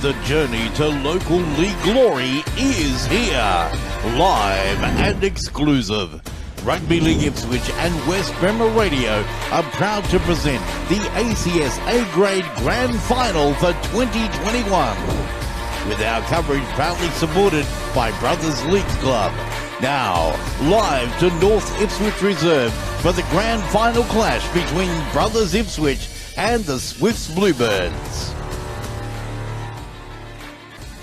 The journey to local league glory is here, live and exclusive. Rugby League Ipswich and West Bremer Radio are proud to present the ACS A-Grade Grand Final for 2021. With our coverage proudly supported by Brothers Leagues Club. Now, live to North Ipswich Reserve for the Grand Final clash between Brothers Ipswich and the Swifts Bluebirds.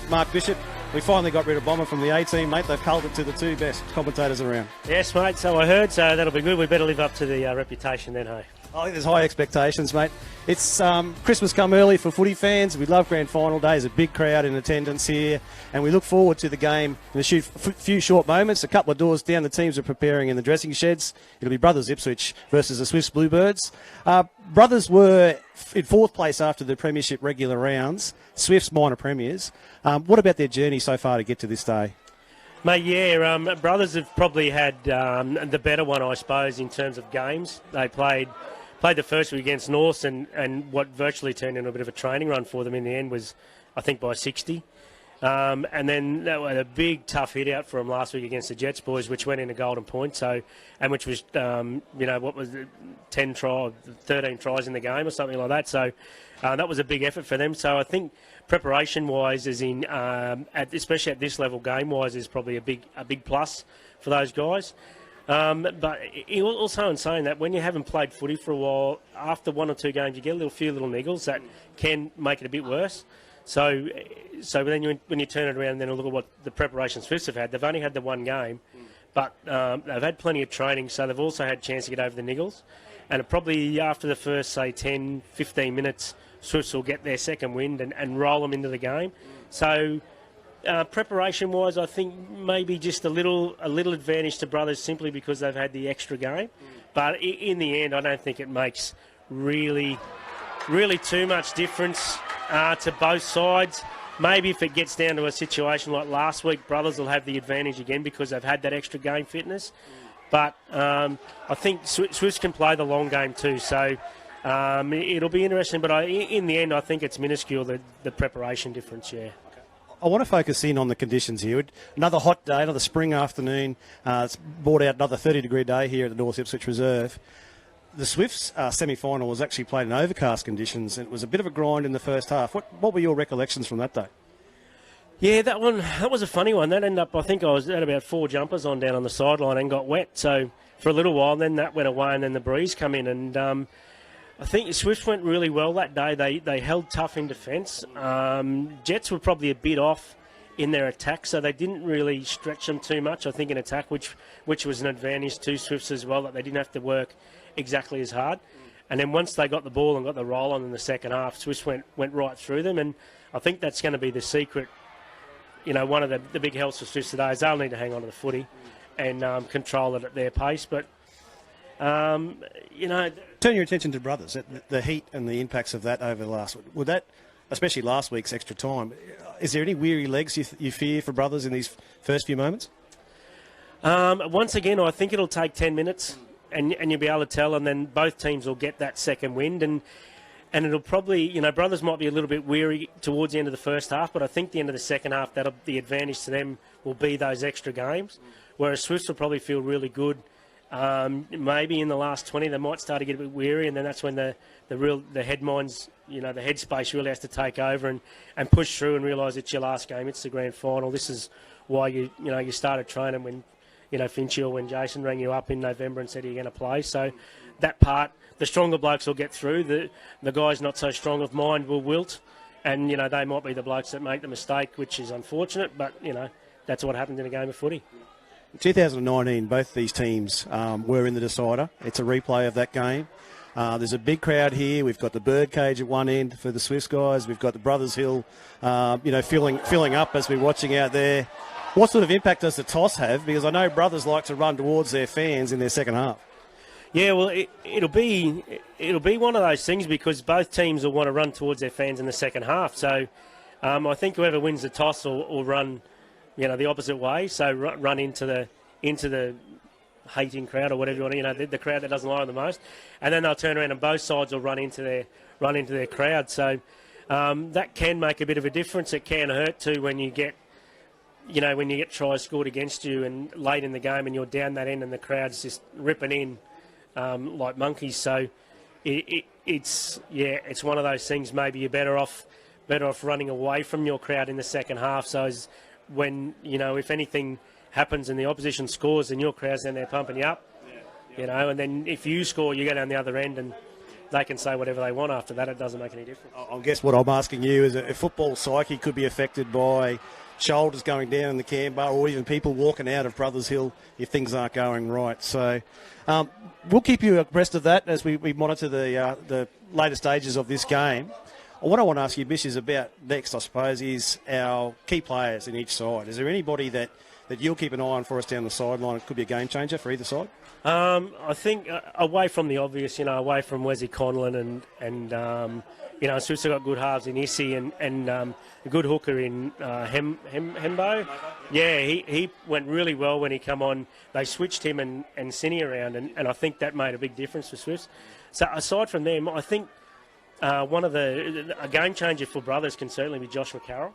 Mark Bishop, we finally got rid of Bomber from the A team, mate. They've culled it to the two best commentators around. Yes, mate, so I heard, so that'll be good. We better live up to the reputation then, hey? I think there's high expectations, mate. It's Christmas come early for footy fans. We love Grand Final Day. There's a big crowd in attendance here, and we look forward to the game in a few short moments. A couple of doors down, the teams are preparing in the dressing sheds. It'll be Brothers Ipswich versus the Swifts Bluebirds. Brothers were in fourth place after the Premiership regular rounds. Swifts minor premiers. What about their journey so far to get to this day? Mate, yeah, Brothers have probably had the better one, I suppose, in terms of games. They played the first week against North, and what virtually turned into a bit of a training run for them in the end was, I think, by 60. And then that was a big, tough hit out for them last week against the Jets boys, which went into Golden Point, and which was, 13 tries in the game or something like that. So that was a big effort for them. So I think preparation-wise, especially at this level, game-wise, is probably a big plus for those guys. But also in saying that, when you haven't played footy for a while, after one or two games, you get a few little niggles that can make it a bit worse. So then when you turn it around and then look at what the preparation Swifts have had, they've only had the one game, but they've had plenty of training, so they've also had a chance to get over the niggles. And probably after the first, say, 10, 15 minutes, Swifts will get their second wind and roll them into the game. So preparation-wise, I think maybe just a little advantage to Brothers simply because they've had the extra game. But in the end, I don't think it makes really too much difference to both sides. Maybe if it gets down to a situation like last week, Brothers will have the advantage again because they've had that extra game fitness. But I think Swifts can play the long game too, so it'll be interesting. But in the end, I think it's minuscule, the preparation difference, yeah. I want to focus in on the conditions here. Another hot day, another spring afternoon. It's brought out another 30-degree day here at the North Ipswich Reserve. The Swifts semi-final was actually played in overcast conditions, and it was a bit of a grind in the first half. What were your recollections from that day? Yeah, that was a funny one. That ended up, I think I had about 4 jumpers on down on the sideline and got wet. So for a little while, then that went away, and then the breeze come in. And I think the Swifts went really well that day. They held tough in defence. Jets were probably a bit off in their attack, so they didn't really stretch them too much, I think, in attack, which was an advantage to Swifts as well, that they didn't have to work exactly as hard. And then once they got the ball and got the roll on in the second half, Swifts went right through them. And I think that's going to be the secret. One of the big helps for Swifts today is they'll need to hang on to the footy and control it at their pace. But, Turn your attention to Brothers, the heat and the impacts of that over the last week. Would that, especially last week's extra time, is there any weary legs you fear for Brothers in these first few moments? Once again, I think it'll take 10 minutes and you'll be able to tell, and then both teams will get that second wind. And it'll probably, Brothers might be a little bit weary towards the end of the first half, but I think the end of the second half, the advantage to them will be those extra games, whereas Swifts will probably feel really good. Maybe in the last 20, they might start to get a bit weary, and then that's when the head minds, the headspace really has to take over and push through and realise it's your last game, it's the grand final. This is why you started training when, Finchy or when Jason rang you up in November and said you're going to play. So that part, the stronger blokes will get through. The guys not so strong of mind will wilt, and they might be the blokes that make the mistake, which is unfortunate. But that's what happens in a game of footy. 2019, both these teams were in the decider. It's a replay of that game. There's a big crowd here. We've got the birdcage at one end for the Swifts guys. We've got the Brothers Hill, filling up as we're watching out there. What sort of impact does the toss have? Because I know Brothers like to run towards their fans in their second half. Yeah, well, it'll be one of those things because both teams will want to run towards their fans in the second half. So I think whoever wins the toss will run, the opposite way. So run into the hating crowd or whatever you want, the crowd that doesn't like them the most, and then they'll turn around and both sides will run into their crowd. So that can make a bit of a difference. It can hurt too when you get tries scored against you and late in the game and you're down that end and the crowd's just ripping in like monkeys. So it's one of those things. Maybe you're better off running away from your crowd in the second half. So when, if anything happens and the opposition scores and your crowd's down there pumping you up, and then if you score, you go down the other end and they can say whatever they want after that. It doesn't make any difference. I guess what I'm asking you is a football psyche could be affected by shoulders going down in the Canberra or even people walking out of Brothers Hill if things aren't going right. So we'll keep you abreast of that as we monitor the later stages of this game. What I want to ask you, Bish, is about next, I suppose, is our key players in each side. Is there anybody that you'll keep an eye on for us down the sideline? It could be a game changer for either side. I think away from the obvious, away from Wesley Conlon and Swifts have got good halves in Issy and a good hooker in Hembo. Yeah, he went really well when he come on. They switched him and Sinny around, and I think that made a big difference for Swifts. So aside from them, I think a game changer for Brothers can certainly be Josh McCarroll.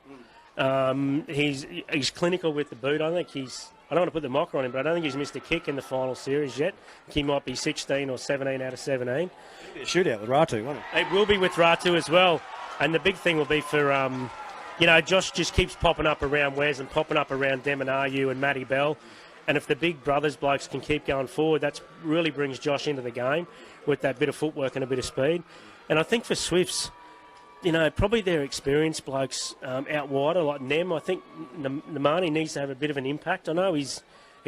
He's clinical with the boot. I don't want to put the mocker on him, but I don't think he's missed a kick in the final series yet. He might be 16 or 17 out of 17. It'll be a shootout with Ratu, won't it? It will be with Ratu as well. And the big thing will be for, Josh just keeps popping up around Wes and popping up around Dem and Ayu and Matty Bell. And if the big Brothers blokes can keep going forward, that really brings Josh into the game with that bit of footwork and a bit of speed. And I think for Swifts, probably their experienced blokes out wider, like Nem. I think Namani needs to have a bit of an impact. I know he's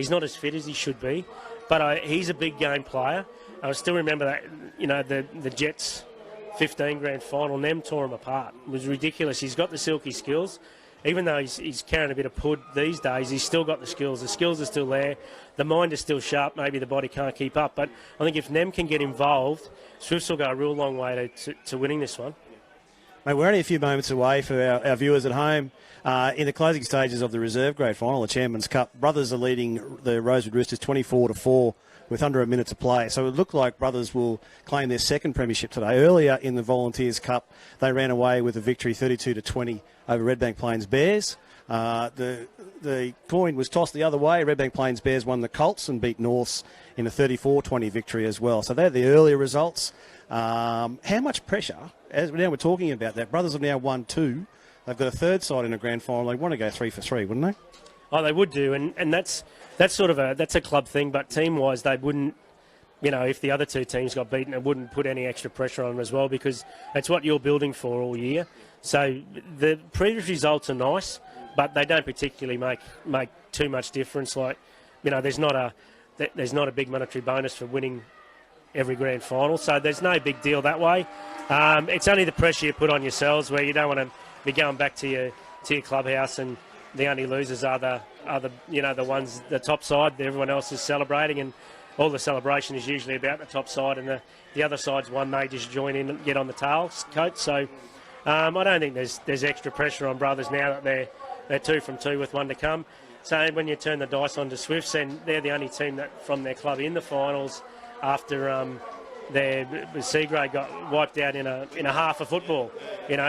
not as fit as he should be, but he's a big game player. I still remember that, the Jets 15 grand final, Nem tore him apart. It was ridiculous. He's got the silky skills. Even though he's carrying a bit of pud these days, he's still got the skills. The skills are still there. The mind is still sharp. Maybe the body can't keep up. But I think if Nem can get involved, Swifts will go a real long way to winning this one. Mate, we're only a few moments away for our viewers at home. In the closing stages of the reserve grade final, the Chairman's Cup, Brothers are leading the Rosewood Roosters 24-4 with under a minute to play. So it looked like Brothers will claim their second premiership today. Earlier in the Volunteers Cup, they ran away with a victory 32-20 over Redbank Plains Bears. The coin was tossed the other way. Redbank Plains Bears won the Colts and beat Norths in a 34-20 victory as well. So they're the earlier results. How much pressure, as now we're talking about that, Brothers have now won 2. They've got a third side in a grand final. They want to go 3 for 3, wouldn't they? Oh, they would do, and that's a club thing. But team-wise, they wouldn't. If the other two teams got beaten, it wouldn't put any extra pressure on them as well because that's what you're building for all year. So the previous results are nice, but they don't particularly make too much difference. Like, there's not a big monetary bonus for winning every grand final, so there's no big deal that way. It's only the pressure you put on yourselves where you don't want to be going back to your clubhouse and the only losers are the ones, the top side. Everyone else is celebrating, and all the celebration is usually about the top side, and the other side's one they just join in and get on the tail coat. So I don't think there's extra pressure on Brothers now that they're 2 from 2 with 1 to come. So when you turn the dice on to Swifts, and they're the only team that from their club in the finals after their C-grade got wiped out in a half of football,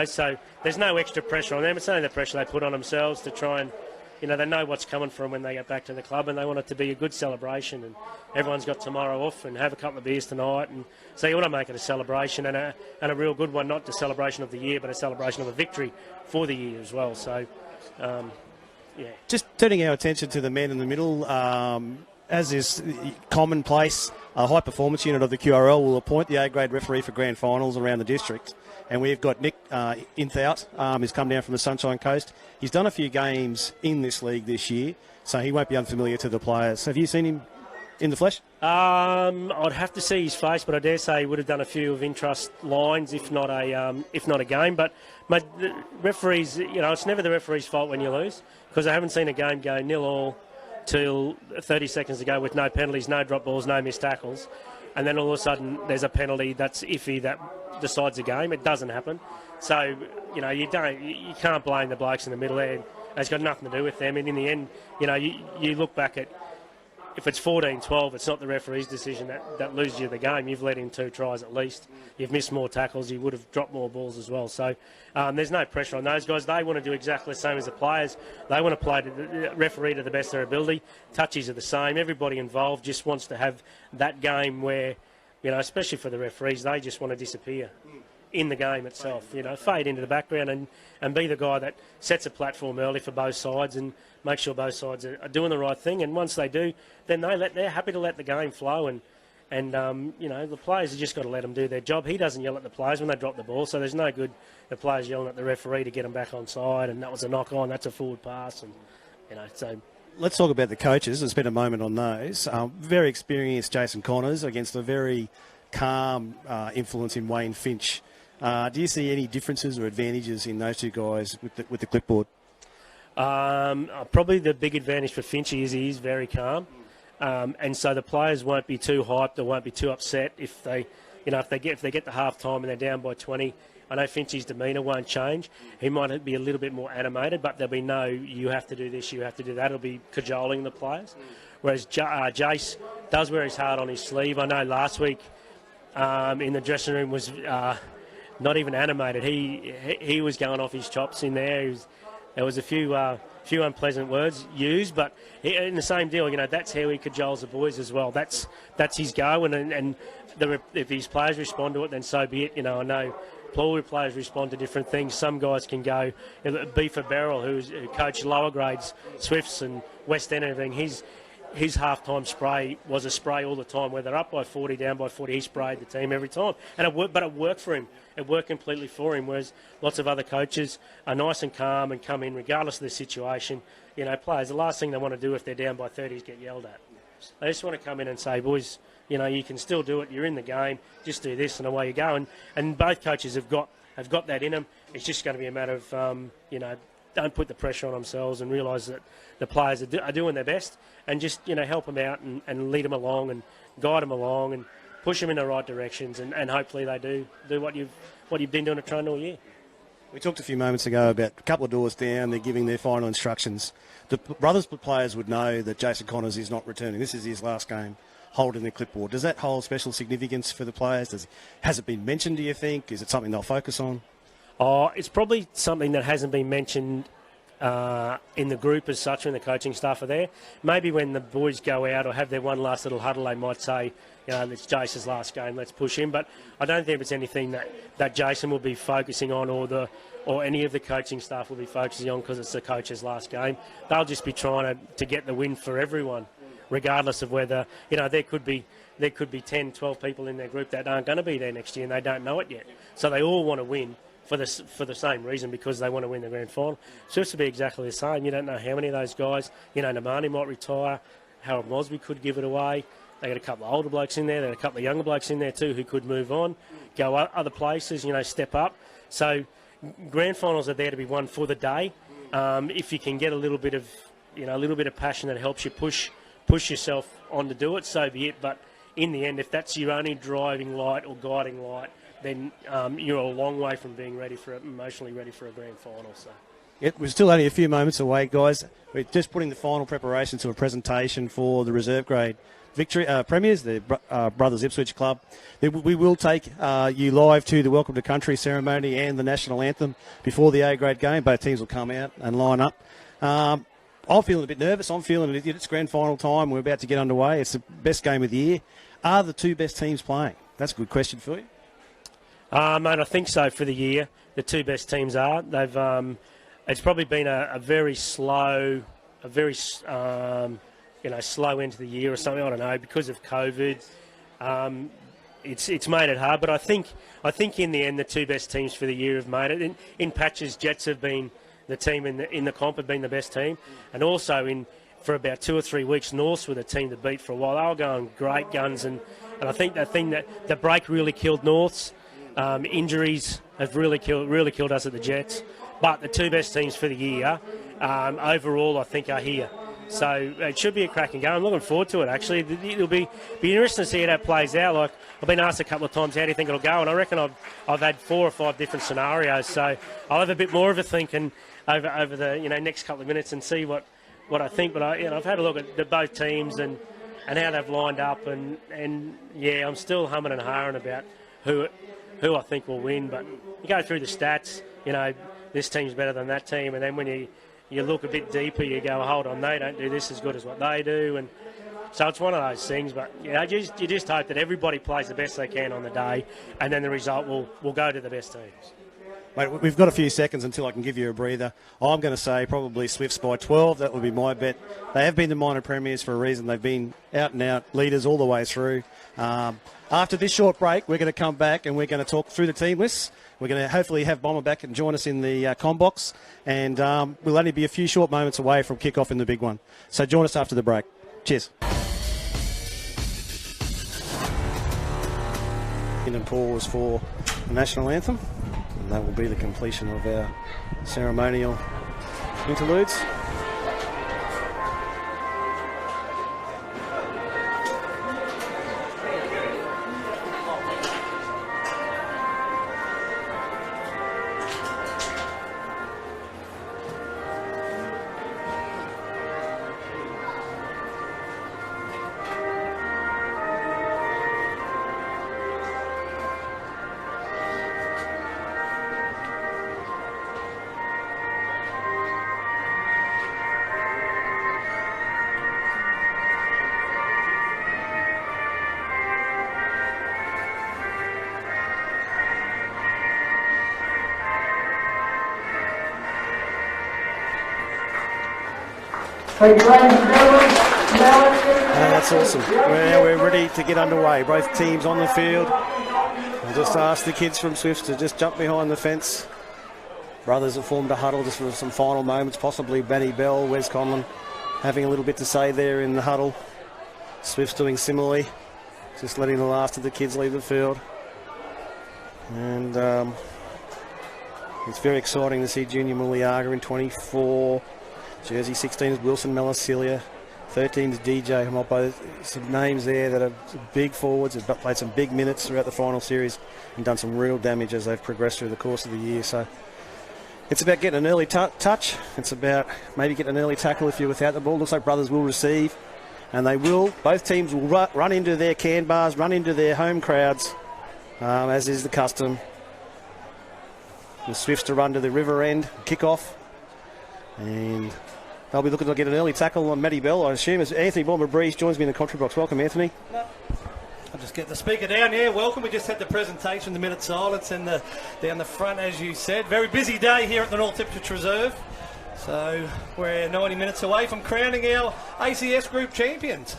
so there's no extra pressure on them. It's only the pressure they put on themselves to try and, they know what's coming for them when they get back to the club, and they want it to be a good celebration, and everyone's got tomorrow off and have a couple of beers tonight, and so you want to make it a celebration and a real good one, not the celebration of the year, but a celebration of a victory for the year as well. So, yeah. Just turning our attention to the men in the middle, as is commonplace, a high performance unit of the QRL will appoint the A-grade referee for grand finals around the district. And we've got Nick Inthout, who's come down from the Sunshine Coast. He's done a few games in this league this year, so he won't be unfamiliar to the players. Have you seen him in the flesh? I'd have to see his face, but I dare say he would have done a few of interest lines, if not a game. But the referees, it's never the referee's fault when you lose, because I haven't seen a game go 0-0 till 30 seconds ago with no penalties, no drop balls, no missed tackles, and then all of a sudden there's a penalty that's iffy that decides the game. It doesn't happen. So, you can't blame the blokes in the middle there. It's got nothing to do with them. And in the end, you look back at if it's 14-12, it's not the referee's decision that loses you the game. You've let in 2 tries at least. You've missed more tackles. You would have dropped more balls as well. So there's no pressure on those guys. They want to do exactly the same as the players. They want to play the referee to the best of their ability. Touches are the same. Everybody involved just wants to have that game where, especially for the referees, they just want to disappear in the game itself, fade into the background and be the guy that sets a platform early for both sides and make sure both sides are doing the right thing. And once they do, then they're happy to let the game flow. And the players have just got to let them do their job. He doesn't yell at the players when they drop the ball, so there's no good the players yelling at the referee to get them back on side. And that was a knock on. That's a forward pass. And so. Let's talk about the coaches and spend a moment on those. Very experienced Jason Connors against a very calm influence in Wayne Finch. Do you see any differences or advantages in those two guys with the clipboard? Probably the big advantage for Finchy is he is very calm, and so the players won't be too hyped or won't be too upset if they get to half time and they're down by 20. I know Finchy's demeanour won't change. He might be a little bit more animated, but there'll be no, you have to do this, you have to do that. It'll be cajoling the players. Whereas Jace does wear his heart on his sleeve. I know last week in the dressing room was not even animated. He was going off his chops in there. There was a few unpleasant words used, but in the same deal, that's how he cajoles the boys as well. That's his go, and if his players respond to it, then so be it. I know plural players respond to different things. Some guys can go. Beaver Beryl, who coached lower grades, Swifts and West End and everything, his half-time spray was a spray all the time. Whether up by 40, down by 40, he sprayed the team every time. And it worked for him. It worked completely for him, whereas lots of other coaches are nice and calm and come in regardless of the situation. Players, the last thing they want to do if they're down by 30 is get yelled at. They just want to come in and say, boys, you can still do it. You're in the game. Just do this and away you go. And both coaches have got that in them. It's just going to be a matter of, don't put the pressure on themselves and realise that the players are doing their best and just, help them out and lead them along and guide them along and push them in the right directions and hopefully they do what you've been doing at training all year. We talked a few moments ago about a couple of doors down, they're giving their final instructions. The Brothers players would know that Jason Connors is not returning. This is his last game holding the clipboard. Does that hold special significance for the players? Has it been mentioned, do you think? Is it something they'll focus on? It's probably something that hasn't been mentioned in the group as such when the coaching staff are there. Maybe when the boys go out or have their one last little huddle, they might say, it's Jason's last game, let's push him. But I don't think it's anything that Jason will be focusing on or any of the coaching staff will be focusing on because it's the coach's last game. They'll just be trying to get the win for everyone, regardless of whether, there could be 10, 12 people in their group that aren't going to be there next year and they don't know it yet. So they all want to win for the same reason, because they want to win the grand final. So it's to be exactly the same. You don't know how many of those guys, Namani might retire, Harold Mosby could give it away. They got a couple of older blokes in there, there are a couple of younger blokes in there too who could move on, go other places, step up. So grand finals are there to be won for the day. If you can get a little bit of passion that helps you push yourself on to do it, so be it. But in the end, if that's your only driving light or guiding light, then you're a long way from being emotionally ready for a grand final. So. Yep, we're still only a few moments away, guys. We're just putting the final preparation to a presentation for the reserve grade victory premiers, the Brothers Ipswich Club. We will take you live to the Welcome to Country ceremony and the national anthem before the A-grade game. Both teams will come out and line up. I'm feeling a bit nervous. I'm feeling it's grand final time. We're about to get underway. It's the best game of the year. Are the two best teams playing? That's a good question for you. Mate, I think so for the year. The two best teams are. They've. It's probably been a very slow, slow end to the year or something. I don't know, because of COVID. It's made it hard, but I think in the end the two best teams for the year have made it. In patches, Jets have been the team in the comp, have been the best team, and also for about 2 or 3 weeks, Norths were the team to beat for a while. They were going great guns, and I think the break really killed Norths. Injuries have really killed us at the Jets. But the two best teams for the year, overall, I think, are here. So it should be a cracking game. I'm looking forward to it, actually. It'll be interesting to see how that plays out. Like, I've been asked a couple of times, how do you think it'll go? And I reckon I've had 4 or 5 different scenarios. So I'll have a bit more of a think over the next couple of minutes and see what I think. But I've had a look at both teams, and how they've lined up, and yeah, I'm still humming and hawing about who I think will win. But you go through the stats, you know, this team's better than that team, and then when you look a bit deeper, you go, hold on, they don't do this as good as what they do, and so it's one of those things. But you know, you just hope that everybody plays the best they can on the day, and then the result will go to the best teams. Mate, we've got a few seconds until I can give you a breather. I'm going to say probably Swifts by 12. That would be my bet. They have been the minor premiers for a reason. They've been out-and-out leaders all the way through. After this short break, we're going to come back and we're going to talk through the team lists. We're going to hopefully have Bomber back and join us in the com box. And we'll only be a few short moments away from kick-off in the big one. So join us after the break. Cheers. And pause for the national anthem. And that will be the completion of our ceremonial interludes. That's awesome. We're ready to get underway. Both teams on the field. I'll just ask the kids from Swifts to just jump behind the fence. Brothers have formed a huddle just for some final moments. Possibly Benny Bell, Wes Conlon having a little bit to say there in the huddle. Swifts doing similarly. Just letting the last of the kids leave the field. And it's very exciting to see Junior Muliaga in 24. Jersey 16 is Wilson Melasilia. 13 is DJ. Both some names there that are big forwards. Have played some big minutes throughout the final series and done some real damage as they've progressed through the course of the year. So it's about getting an early touch. It's about maybe getting an early tackle if you're without the ball. Looks like Brothers will receive. And they will. Both teams will run into their can bars, run into their home crowds, as is the custom. The Swifts to run to the river end, kick off. And they'll be looking to get an early tackle on Matty Bell, I assume. As Anthony Bomber-Breeze joins me in the commentary box. Welcome, Anthony. I'll just get the speaker down. Yeah, welcome. We just had the presentation, the minute silence, and down the front, as you said. Very busy day here at the North Ipswich Reserve. So we're 90 minutes away from crowning our ACS Group champions.